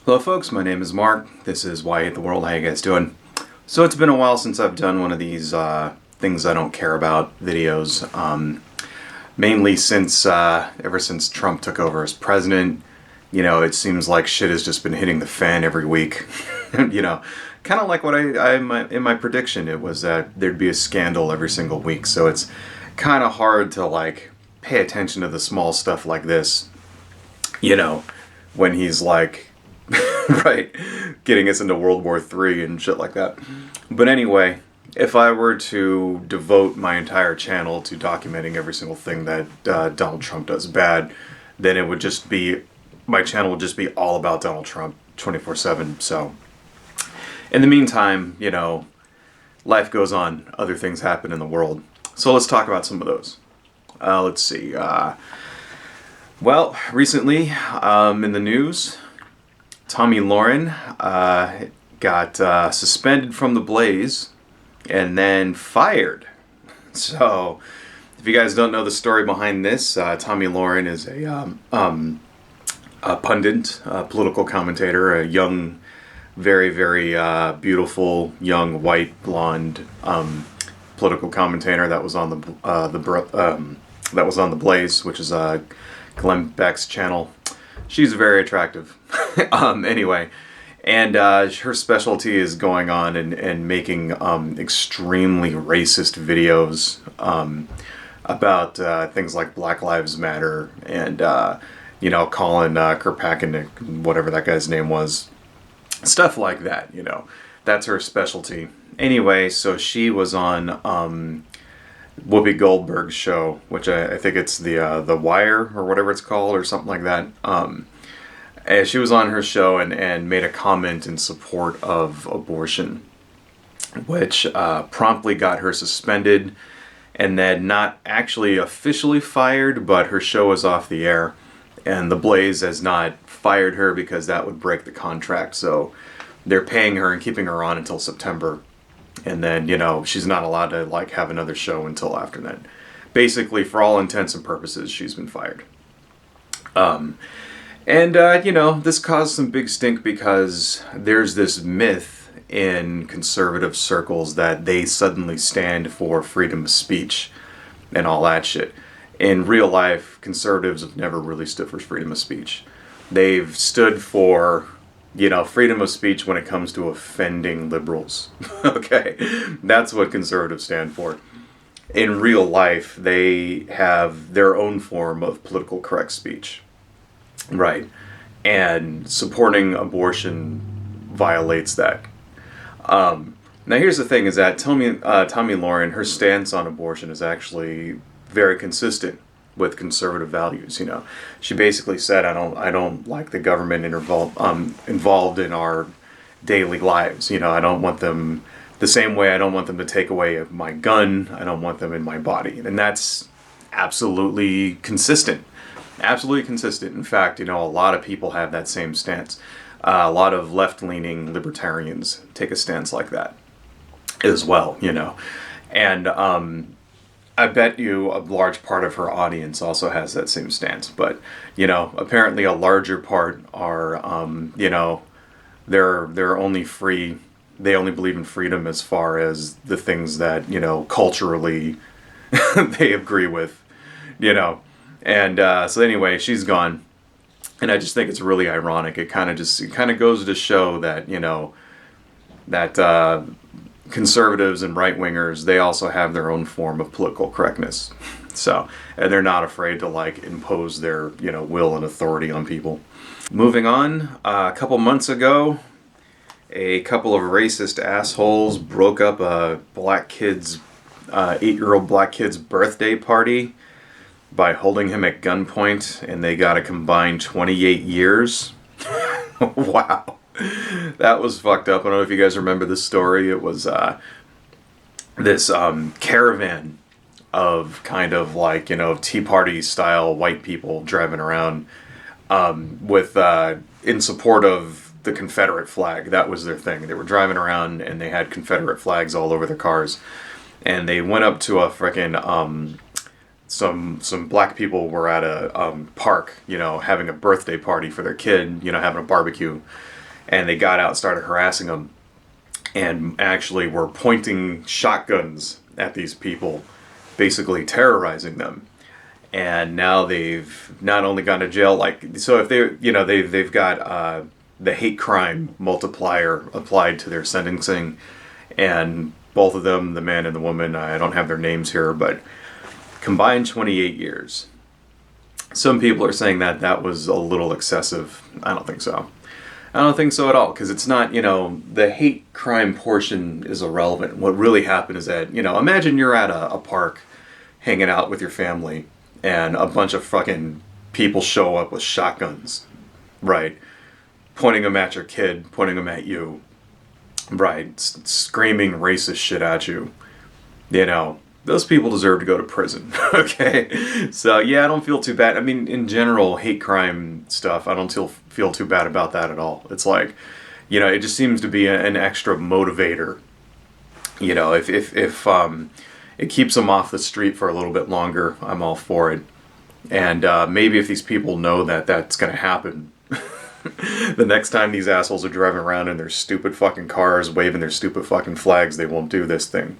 Hello folks, my name is Mark. This is Why I Hate the World. How you guys doing? So it's been a while since I've done one of these things I don't care about videos. Mainly since, ever since Trump took over as president, it seems like shit has just been hitting the fan every week. Kind of like what in my prediction, it was that there'd be a scandal every single week. So it's kind of hard to pay attention to the small stuff like this, when he's right, getting us into World War III and shit like that. But anyway, if I were to devote my entire channel to documenting every single thing that Donald Trump does bad, then it would just be, my channel would just be all about Donald Trump 24/7. So in the meantime, life goes on, other things happen in the world. So let's talk about some of those. Let's see. Well, recently in the news, Tomi Lahren got suspended from the Blaze and then fired. So, if you guys don't know the story behind this, Tomi Lahren is a pundit, a political commentator, a young, very, very beautiful, young, white, blonde political commentator that was on the Blaze, which is Glenn Beck's channel. She's very attractive. Anyway, and her specialty is going on and making extremely racist videos about things like Black Lives Matter and, calling Kirkpatrick, whatever that guy's name was, stuff like that, That's her specialty. Anyway, so she was on Whoopi Goldberg's show, which I think it's the Wire or whatever it's called or something like that. And she was on her show and made a comment in support of abortion, which promptly got her suspended and then not actually officially fired, but her show was off the air. And the Blaze has not fired her because that would break the contract. So they're paying her and keeping her on until September. And then, she's not allowed to have another show until after that. Basically, for all intents and purposes, she's been fired. This caused some big stink because there's this myth in conservative circles that they suddenly stand for freedom of speech and all that shit. In real life, conservatives have never really stood for freedom of speech. They've stood for freedom of speech when it comes to offending liberals. Okay, that's what conservatives stand for. In real life, they have their own form of political correct speech. Right. And supporting abortion violates that. Now here's the thing is that Tomi Lahren, her stance on abortion is actually very consistent with conservative values. She basically said, I don't like the government involved in our daily lives. I don't want them the same way I don't want them to take away my gun. I don't want them in my body. And that's absolutely consistent. Absolutely consistent. In fact, a lot of people have that same stance. A lot of left-leaning libertarians take a stance like that as well, And I bet you a large part of her audience also has that same stance. But, apparently a larger part are, they're only free. They only believe in freedom as far as the things that, culturally they agree with, And so anyway, she's gone. And I just think it's really ironic. It kind of goes to show that, that conservatives and right-wingers, they also have their own form of political correctness. So, and they're not afraid to impose their, will and authority on people. Moving on, a couple months ago, a couple of racist assholes broke up a 8-year-old black kid's birthday party by holding him at gunpoint, and they got a combined 28 years. Wow. That was fucked up. I don't know if you guys remember this story. It was this caravan of kind of Tea Party style white people driving around with in support of the Confederate flag. That was their thing. They were driving around and they had Confederate flags all over their cars. And they went up to a frickin' some black people were at a park, having a birthday party for their kid, having a barbecue. and they got out and started harassing them, and actually were pointing shotguns at these people, basically terrorizing them. And now they've not only gone to jail, like, so if they, you know, they've got the hate crime multiplier applied to their sentencing, and both of them, the man and the woman, I don't have their names here, but combined 28 years. Some people are saying that that was a little excessive. I don't think so. I don't think so at all, because it's not, you know, the hate crime portion is irrelevant. What really happened is that, you know, imagine you're at a park hanging out with your family and a bunch of fucking people show up with shotguns, right? Pointing them at your kid, pointing them at you, right? Screaming racist shit at you. You know, those people deserve to go to prison, okay? So, yeah, I don't feel too bad. I mean, in general, hate crime stuff, I don't feel too bad about that at all. It's like, you know, it just seems to be an extra motivator. You know, if it keeps them off the street for a little bit longer, I'm all for it. And maybe if these people know that that's going to happen, the next time these assholes are driving around in their stupid fucking cars, waving their stupid fucking flags, they won't do this thing.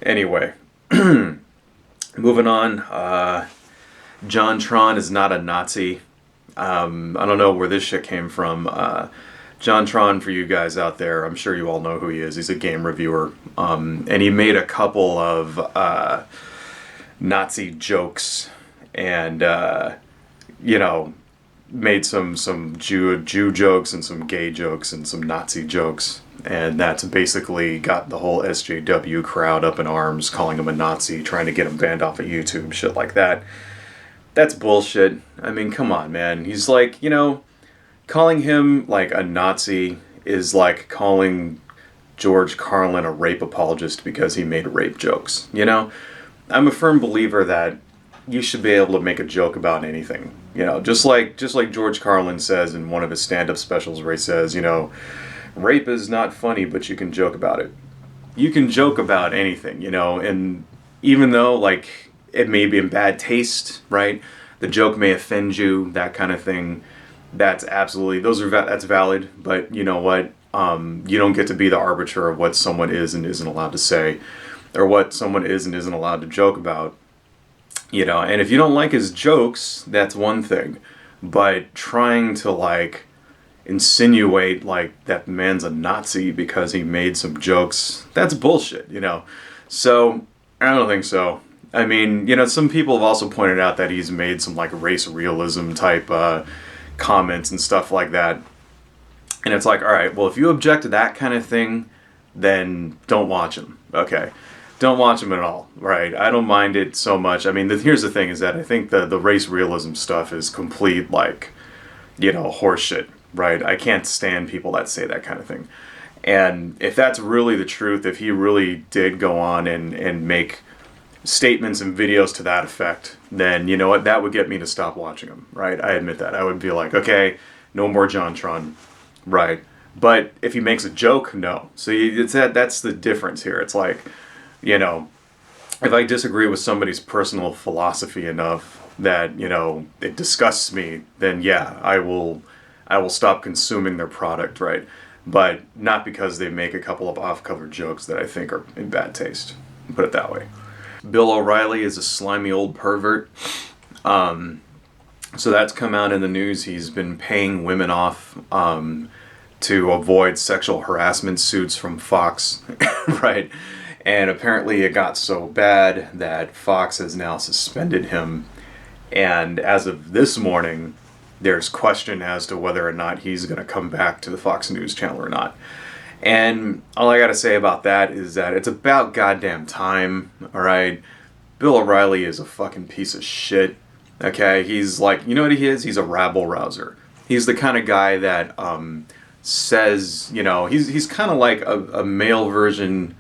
Anyway, moving on. Jontron is not a Nazi. I don't know where this shit came from. Jontron, for you guys out there, I'm sure you all know who he is. He's a game reviewer. And he made a couple of Nazi jokes and, you know, made some Jew jokes and some gay jokes and some Nazi jokes. And that's basically got the whole SJW crowd up in arms, calling him a Nazi, trying to get him banned off of YouTube, shit like that. That's bullshit. I mean, come on, man. He's like, you know, calling him like a Nazi is like calling George Carlin a rape apologist because he made rape jokes, you know? I'm a firm believer that you should be able to make a joke about anything, you know, just like George Carlin says in one of his stand-up specials where he says, you know, rape is not funny, but you can joke about it. You can joke about anything, you know, and even though, like, it may be in bad taste, right? The joke may offend you, that kind of thing. That's absolutely, that's valid, but you know what? You don't get to be the arbiter of what someone is and isn't allowed to say, or what someone is and isn't allowed to joke about. You know, and if you don't like his jokes, that's one thing. But trying to, like, insinuate, like, that man's a Nazi because he made some jokes, that's bullshit, you know? So, I don't think so. I mean, you know, some people have also pointed out that he's made some, like, race realism type comments and stuff like that. And it's like, alright, well, if you object to that kind of thing, then don't watch him, okay? Don't watch him at all, right? I don't mind it so much. I mean, here's the thing, is that I think the race realism stuff is complete, like, you know, horseshit, right? I can't stand people that say that kind of thing. And if that's really the truth, if he really did go on and make statements and videos to that effect, then, you know what, that would get me to stop watching him, right? I admit that. I would be like, okay, no more Jontron, right? But if he makes a joke, no. So it's that's the difference here. It's like, you know, if I disagree with somebody's personal philosophy enough that, you know, it disgusts me, then yeah, I will stop consuming their product, right? But not because they make a couple of off-color jokes that I think are in bad taste. Put it that way. Bill O'Reilly is a slimy old pervert. So that's come out in the news. He's been paying women off to avoid sexual harassment suits from Fox, right? And apparently it got so bad that Fox has now suspended him. And as of this morning, there's question as to whether or not he's going to come back to the Fox News channel or not. And all I got to say about that is that it's about goddamn time, alright? Bill O'Reilly is a fucking piece of shit, okay? He's like, you know what he is? He's a rabble-rouser. He's the kind of guy that says, you know, he's kind of like a male version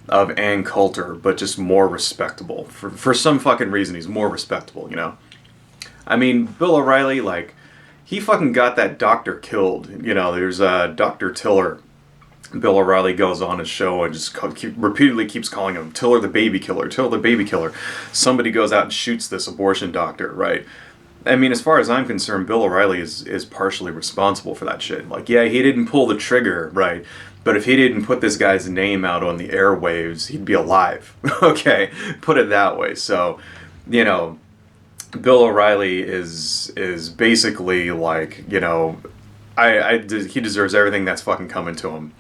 of Ann Coulter, but just more respectable. For some fucking reason, he's more respectable, you know? I mean, Bill O'Reilly, like, he fucking got that doctor killed. You know, there's Dr. Tiller. Bill O'Reilly goes on his show and just repeatedly keeps calling him Tiller the baby killer, Tiller the baby killer. Somebody goes out and shoots this abortion doctor, right? I mean, as far as I'm concerned, Bill O'Reilly is partially responsible for that shit. Like, yeah, he didn't pull the trigger, right? But if he didn't put this guy's name out on the airwaves, he'd be alive. Okay, put it that way. So, you know, Bill O'Reilly is basically like, you know, he deserves everything that's fucking coming to him,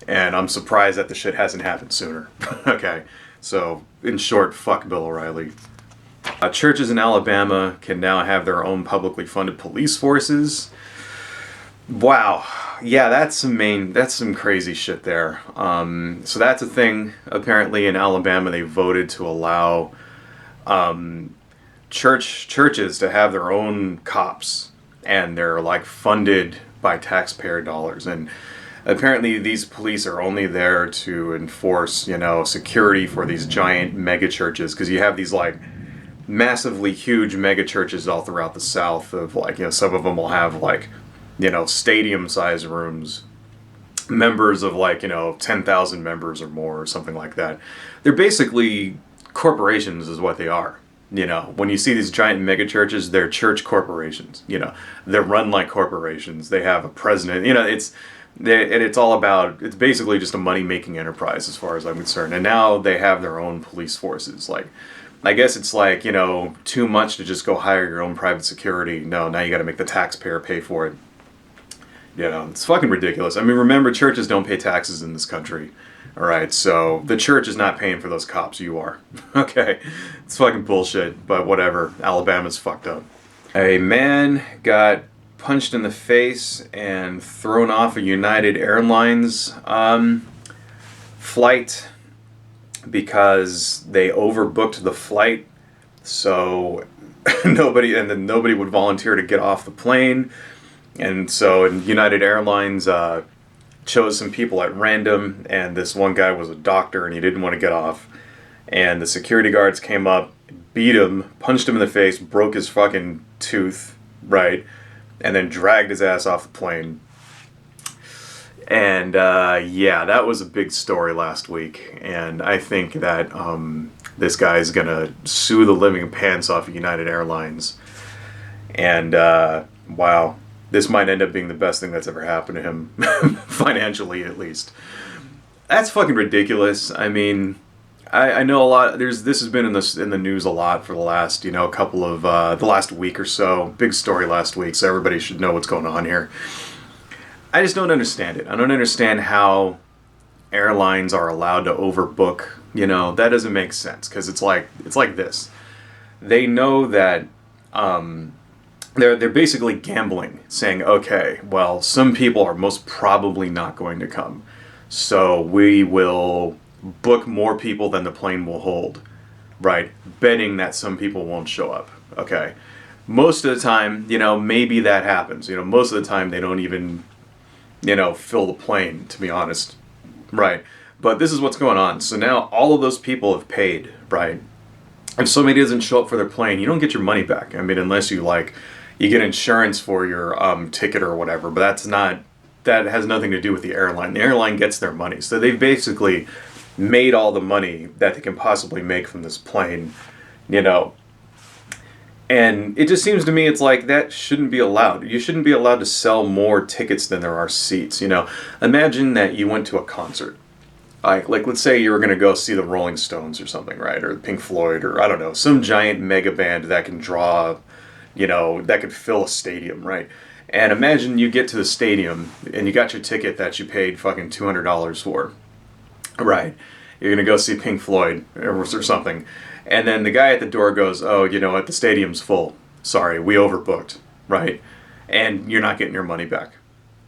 and I'm surprised that the shit hasn't happened sooner. Okay, so in short, fuck Bill O'Reilly. Churches in Alabama can now have their own publicly funded police forces. Wow, yeah, that's some crazy shit there. So that's a thing. Apparently, in Alabama, they voted to allow churches to have their own cops, and they're like funded by taxpayer dollars. And apparently, these police are only there to enforce, you know, security for these giant mega churches, because you have these like massively huge mega churches all throughout the South. Of like, you know, some of them will have like, you know, stadium size rooms, members of like, you know, 10,000 members or more or something like that. They're basically corporations is what they are. You know, when you see these giant mega churches, they're church corporations. You know, they're run like corporations. They have a president. You know, it's all about, it's basically just a money-making enterprise as far as I'm concerned. And now they have their own police forces. Like, I guess it's like, you know, too much to just go hire your own private security. No, now you got to make the taxpayer pay for it. You know, it's fucking ridiculous. I mean, remember, churches don't pay taxes in this country. All right, so the church is not paying for those cops. You are. Okay, it's fucking bullshit, but whatever. Alabama's fucked up. A man got punched in the face and thrown off a United Airlines flight because they overbooked the flight, so nobody would volunteer to get off the plane, and so United Airlines chose some people at random, and this one guy was a doctor and he didn't want to get off, and the security guards came up, beat him, punched him in the face, broke his fucking tooth, right, and then dragged his ass off the plane. And yeah, that was a big story last week, and I think that this guy's gonna sue the living pants off of United Airlines. And wow, this might end up being the best thing that's ever happened to him, financially at least. That's fucking ridiculous. I mean, I know a lot. This has been in the news a lot for the last, you know, couple of the last week or so. Big story last week, so everybody should know what's going on here. I just don't understand it. I don't understand how airlines are allowed to overbook. You know, that doesn't make sense, because it's like this. They know that they're basically gambling, saying, okay, well, some people are most probably not going to come, so we will book more people than the plane will hold, right? Betting that some people won't show up. Okay, most of the time, you know, maybe that happens. You know, most of the time they don't even, you know, fill the plane, to be honest, right? But this is what's going on. So now all of those people have paid, right? If somebody doesn't show up for their plane, you don't get your money back. I mean, unless you get insurance for your ticket or whatever. But that has nothing to do with the airline. The airline gets their money. So they've basically made all the money that they can possibly make from this plane, you know. And it just seems to me it's like that shouldn't be allowed. You shouldn't be allowed to sell more tickets than there are seats, you know. Imagine that you went to a concert. Like let's say you were going to go see the Rolling Stones or something, right? Or Pink Floyd, or I don't know, some giant mega band that can draw, you know, that could fill a stadium, right? And imagine you get to the stadium and you got your ticket that you paid fucking $200 for, right? You're going to go see Pink Floyd or something. And then the guy at the door goes, oh, you know what, the stadium's full. Sorry, we overbooked, right? And you're not getting your money back.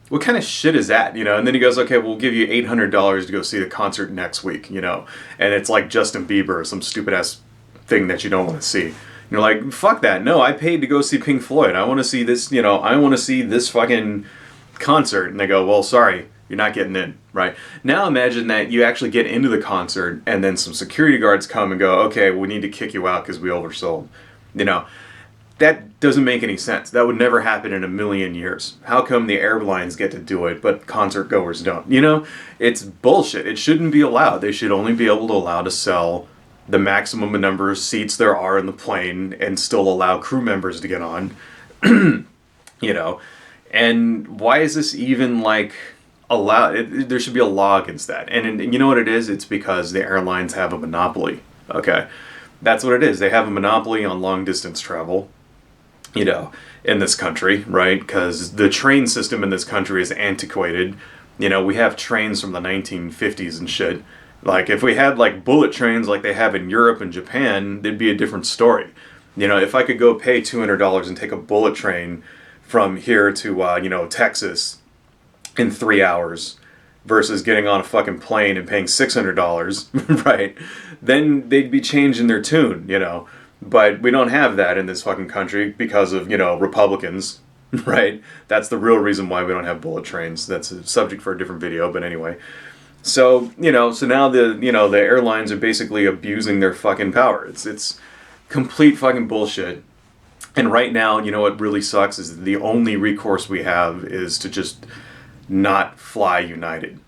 What kind of shit is that, you know? And then he goes, okay, we'll give you $800 to go see the concert next week, you know? And it's like Justin Bieber or some stupid-ass thing that you don't want to see. And you're like, fuck that. No, I paid to go see Pink Floyd. I want to see this, you know, I want to see this fucking concert. And they go, well, sorry, you're not getting in, right? Now imagine that you actually get into the concert and then some security guards come and go, okay, we need to kick you out because we oversold. You know, that doesn't make any sense. That would never happen in a million years. How come the airlines get to do it, but concert goers don't? You know, it's bullshit. It shouldn't be allowed. They should only be able to allow to sell the maximum number of seats there are in the plane and still allow crew members to get on. You know, and why is this even like allowed? There should be a law against that. And you know what it is? It's because the airlines have a monopoly. Okay, that's what it is. They have a monopoly on long distance travel, you know, in this country, right? Because the train system in this country is antiquated. You know, we have trains from the 1950s and shit. Like, if we had like bullet trains like they have in Europe and Japan, it'd be a different story. You know, if I could go pay $200 and take a bullet train from here to, you know, Texas in 3 hours versus getting on a fucking plane and paying $600, right? Then they'd be changing their tune, you know. But we don't have that in this fucking country because of, you know, Republicans, right? That's the real reason why we don't have bullet trains. That's a subject for a different video, but anyway. So, you know, so now the airlines are basically abusing their fucking power. It's complete fucking bullshit. And right now, you know what really sucks is the only recourse we have is to just not fly United.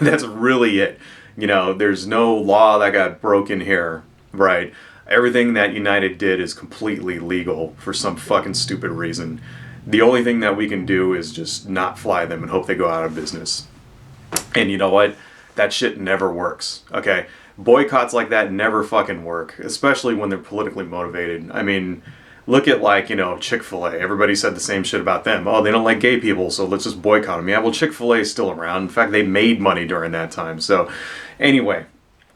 That's really it. You know, there's no law that got broken here, right? Everything that United did is completely legal for some fucking stupid reason. The only thing that we can do is just not fly them and hope they go out of business. And you know what? That shit never works, okay? Boycotts like that never fucking work, especially when they're politically motivated. I mean, look at, like, you know, Chick-fil-A. Everybody said the same shit about them. Oh, they don't like gay people, so let's just boycott them. Yeah, well, Chick-fil-A is still around. In fact, they made money during that time. So, anyway,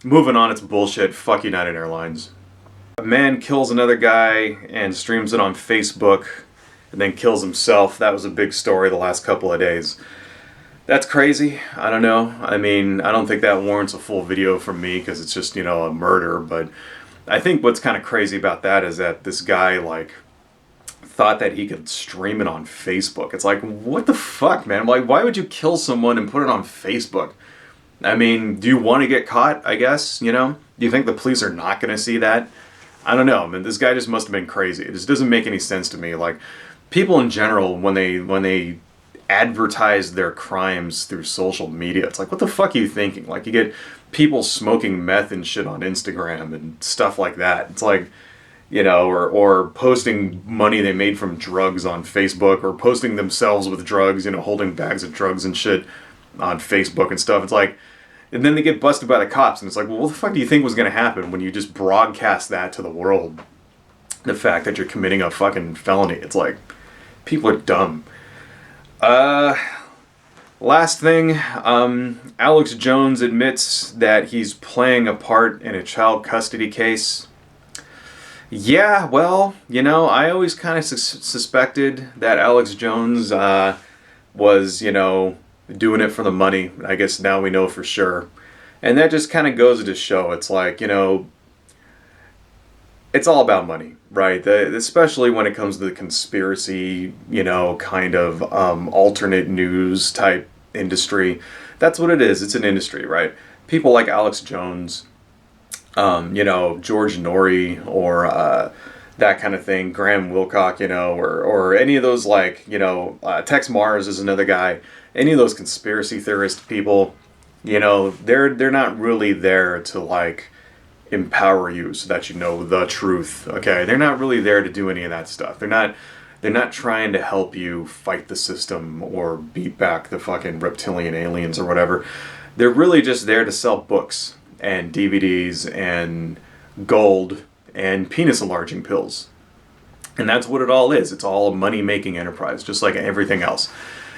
moving on, it's bullshit. Fuck United Airlines. A man kills another guy and streams it on Facebook and then kills himself. That was a big story the last couple of days. That's crazy. I don't know. I mean, I don't think that warrants a full video from me because it's just, you know, a murder. But I think what's kind of crazy about that is that this guy, like, thought that he could stream it on Facebook. It's like, what the fuck, man? Like, why would you kill someone and put it on Facebook? I mean, do you want to get caught, I guess, you know? Do you think the police are not going to see that? I don't know. I mean, this guy just must have been crazy. It just doesn't make any sense to me. Like, people in general, when they advertise their crimes through social media, it's like, what the fuck are you thinking? Like, you get people smoking meth and shit on Instagram and stuff like that. It's like, you know, or posting money they made from drugs on Facebook, or posting themselves with drugs, you know, holding bags of drugs and shit on Facebook and stuff. It's like, and then they get busted by the cops, and it's like, well, what the fuck do you think was going to happen when you just broadcast that to the world? The fact that you're committing a fucking felony. It's like, people are dumb. Last thing, Alex Jones admits that he's playing a part in a child custody case. Yeah, well, you know, I always kind of suspected that Alex Jones was, you know, doing it for the money. I guess now we know for sure. And that just kind of goes to show, it's like, you know, it's all about money, right? Especially when it comes to the conspiracy, you know, kind of alternate news type industry. That's what it is. It's an industry, right? People like Alex Jones, you know, George Norrie, or that kind of thing, Graham Wilcock, you know, or any of those, like, you know, Tex Mars is another guy. Any of those conspiracy theorist people, you know, they're not really there to, like, empower you so that you know the truth. Okay, they're not really there to do any of that stuff. They're not trying to help you fight the system or beat back the fucking reptilian aliens or whatever. They're really just there to sell books and DVDs and gold and penis enlarging pills. And that's what it all is. It's all a money-making enterprise, just like everything else.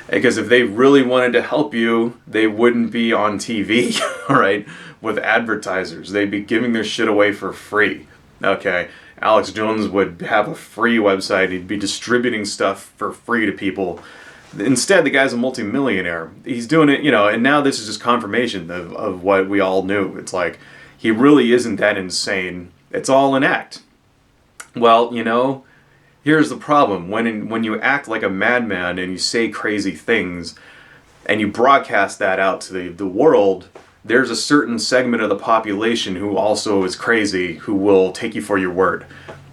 Because if they really wanted to help you, they wouldn't be on TV, all right, with advertisers. They'd be giving their shit away for free, okay? Alex Jones would have a free website. He'd be distributing stuff for free to people. Instead, the guy's a multimillionaire. He's doing it, you know, and now this is just confirmation of what we all knew. It's like, he really isn't that insane. It's all an act. Well, you know, here's the problem. When you act like a madman and you say crazy things and you broadcast that out to the world, there's a certain segment of the population who also is crazy, who will take you for your word.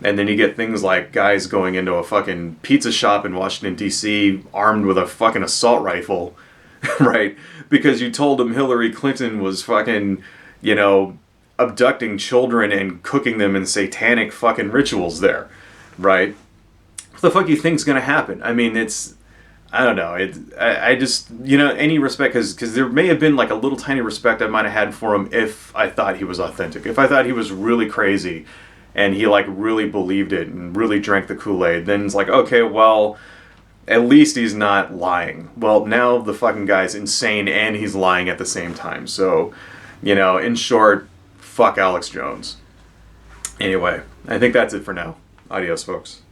And then you get things like guys going into a fucking pizza shop in Washington, D.C. armed with a fucking assault rifle, right? Because you told them Hillary Clinton was fucking, you know, abducting children and cooking them in satanic fucking rituals there, right? What the fuck do you think's gonna happen? I mean, I don't know. I just, any respect, because there may have been like a little tiny respect I might have had for him if I thought he was authentic. If I thought he was really crazy and he like really believed it and really drank the Kool-Aid, then it's like, okay, well, at least he's not lying. Well, now the fucking guy's insane and he's lying at the same time. So, in short, fuck Alex Jones. Anyway, I think that's it for now. Adios, folks.